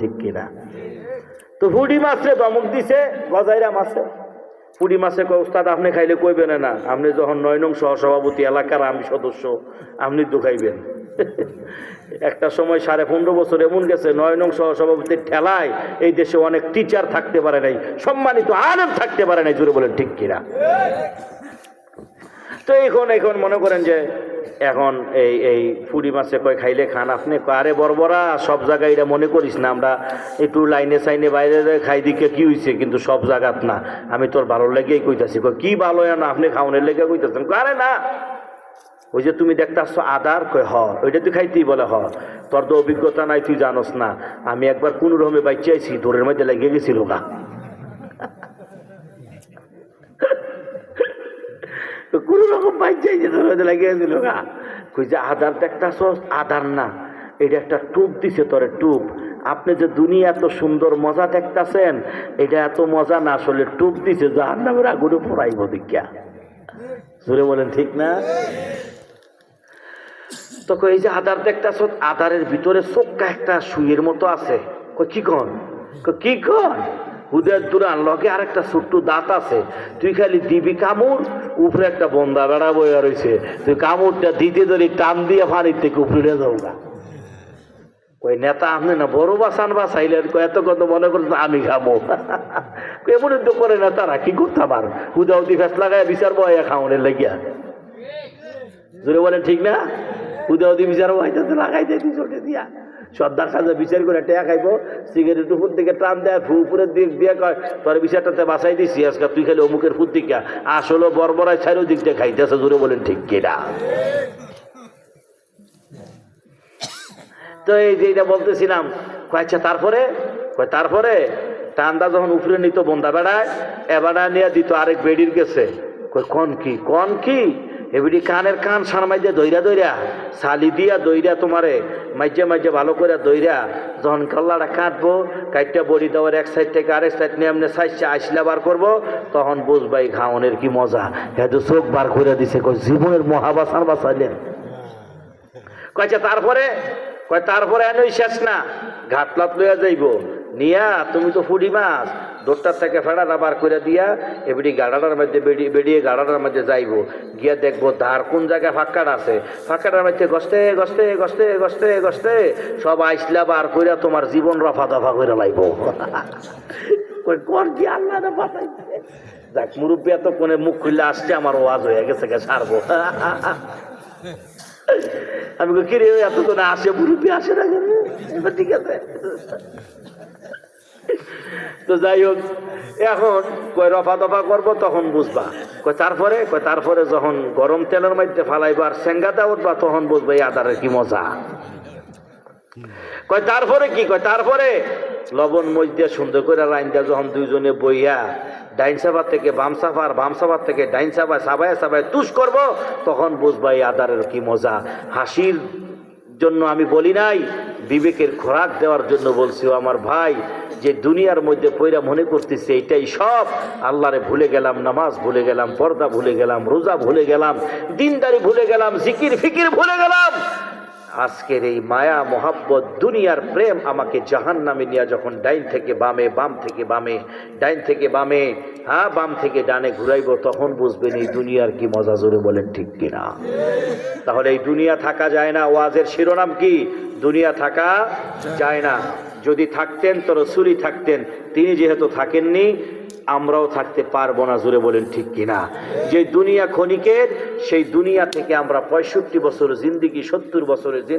ঠিক কিনা? তো ফুডি মাছে ধমক দিছে গজাইরা মাছে। ফুডি মাছে কয় ওস্তাদ আপনি খাইলে কইবেন না, আপনি যখন ৯ নং সহসভাপতি এলাকার আমি সদস্য, আপনি তো খাইবেন। একটা সময় 15.5 বছর এমন গেছে ৯ নং সহসভাপতির ঠেলায় এই দেশে অনেক টিচার থাকতে পারে নাই, সম্মানিত আলেম থাকতে পারে নাই, জোরে বলেন ঠিক কিনা? তো এখন মনে করেন যে এখন এই ফুডি মাছে কয় খাইলে খান আপনি, আরে বর্বরা সব জায়গায় এটা মনে করিস না, আমরা একটু লাইনে সাইনে বাইরে খাই দিকে কি হয়েছে, কিন্তু সব জায়গাত না, আমি তোর ভালো লেগেই কইতাছি। কি ভালো না আপনি খাওয়ানোর লেগে কইতেছেন? আরে না, ওই যে তুমি দেখতে আসছো আদার, কয় হ ওইটা তুই খাইতেই বলে হ, তোর তো অভিজ্ঞতা নাই, তুই জানোস না, আমি একবার কোন রকমে বাইচাইছি, দৌড়ের মধ্যে লেগে গেছিল গা। কোন রকম বাইচাইছে, দৌড়ের মধ্যে লেগে গেছিল গা। কই যে আদার দেখতে আসছো, আদার না, এটা একটা টুপ দিছে তোরে, টুপ। আপনি যে দুনিয়া এত সুন্দর মজা দেখতেছেন, এটা এত মজা না, আসলে টুপ দিছে জাহান্নামের আগুনে পোড়াইব দীক্ষা। জোরে বলেন ঠিক না? তো এই যে আদার দেখতেছ, আদারের ভিতরে চোখটা একটা সুইয়ের মতো আছে। কি কন? কি কন? হুদের দুরান লগে আর একটা ছোট্ট দাঁত আছে, তুই খালি দিবি কামড়, উপরে একটা বন্দা বেড়া বইয়া রয়েছে, তুই কামড়টা দিতে ধরি টান দিয়ে ফানির থেকে উপরে যাও গা। ওই নেতা আপনি না বড় বাসান বাসাইলেন, এত কত মনে করছেন আমি খাবো। এমন তো করে নেতারা কি করতে পার, হুদাউদি ফেস লাগায় বিচার বয়া খাওয়ানোর লেগিয়া। জোরে বলেন ঠিক না? হুদাউদি বিচার বয়াইতে লাগাই দেয় চোটে দিয়া, সর্দার সাজা বিচার করে টেয়া খাইবো, সিগারেট উপর দিকে টান দেয়, ফু উপরের দিক দিয়ে কয় তোর বিচারটাতে বাঁচাই দিচ্ছি আজকে, তুই খালি অমুকের ফুট দিকা, আসলে বর্বরায় ছাড়েও দিক দিয়ে খাইতেছে। জোরে বলেন ঠিক কিনা? তো এই যে এটা বলতেছিলাম, আচ্ছা তারপরে টান্দা যখন উপরে নিত বন্দা বেড়ায়, এবারে নিয়ে দিত আরেক বেডির গেছে। কন কি এবিডি কানের কান সারমাইজে দইরা সালি দিয়া দইরা তোমারে মাঝে ভালো করে দইরা যখন কল্লাটা কাটবো, কাটটা বড়ি দেওয়ার এক সাইড থেকে আরেক সাইড নিয়ে এমনি সাইজটা আইসলা বার করবো, তখন বুঝবাই খাওয়ানোর কি মজা। হ্যাঁ তো চোখ বার করে দিছে, জীবনের মহাবাসার বাঁচাইলেন। কয়েছে তারপরে এনই শেষ না, ঘাটলাত লইয়া যাইব নিয়া, তুমি তো ফুডি মাছ দোরটার থেকে ফেড়াটা বার করে দিয়া এবিডি গাড়াটার মধ্যে বেরিয়ে গাড়াটার মধ্যে যাইব, গিয়া দেখবো ধার কোন জায়গায় ফাঁকাটা আছে, ফাঁকাটার মধ্যে গসতে সব আইসলা বার করে তোমার জীবন রফা দফা করে লাইব। কি আল্লাহ বাঁচাইছে। যাক, মুরব্বী এত কোনে মুখ খুললে আসছে, আমার ওয়াজ হয়ে গেছে, সারবো। আমি কিরে এত করে আসে, মুরব্বী আসে না কেন? ঠিক আছে। তো যাই হোক, এখন কয় রফা দফা করবো, তখন বুঝবা। তারপরে যখন গরম তেলের মধ্যে ফালাইবা আর সেঙ্গাতে উঠবা, তখন বুঝবা এই আদারের কি মজা। তারপরে লবণ মরিচ দিয়ে সুন্দর করে লাইন দিয়া যখন দুইজনে বইয়া ডাইন সাফার থেকে বাম সাফার, বাম সাফার থেকে ডাইন সাফায় সাবায় তুষ করবো, তখন বুঝবা এই আদারের কি মজা। হাসির জন্য আমি বলি নাই, বিবেকের খোরাক দেওয়ার জন্য বলছি। আমার ভাই, যে দুনিয়ার মধ্যে পয়রা মনে করতেছে এটাই সব, আল্লাহরে ভুলে গেলাম, নামাজ ভুলে গেলাম, পর্দা ভুলে গেলাম, রোজা ভুলে গেলাম, দিনদারি ভুলে গেলাম, জিকির ফিকির ভুলে গেলাম। আজকের এই মায়া মোহাব্বত দুনিয়ার প্রেম আমাকে জাহান্নামে নিয়ে যখন ডাইন থেকে বামে, বাম থেকে বামে, ডাইন থেকে বামে, বাম থেকে ডানে ঘুরাইব, তখন বুঝবেন এই দুনিয়ার কি মজা। জোরে বলেন ঠিক কিনা? তাহলে এই দুনিয়া থাকা যায় না, ওয়াজের শিরোনাম কি? দুনিয়া থাকা যায় না। যদি থাকতেন তো রাসূলই থাকতেন, তিনি যেহেতু থাকেননি, আমরাও থাকতে পারবো না। জোরে বলেন ঠিক কিনা? যে দুনিয়া ক্ষণিকের, সেই দুনিয়া থেকে আমরা 65 বছর জিন্দিগি, 70 বছরের জিন্দিগি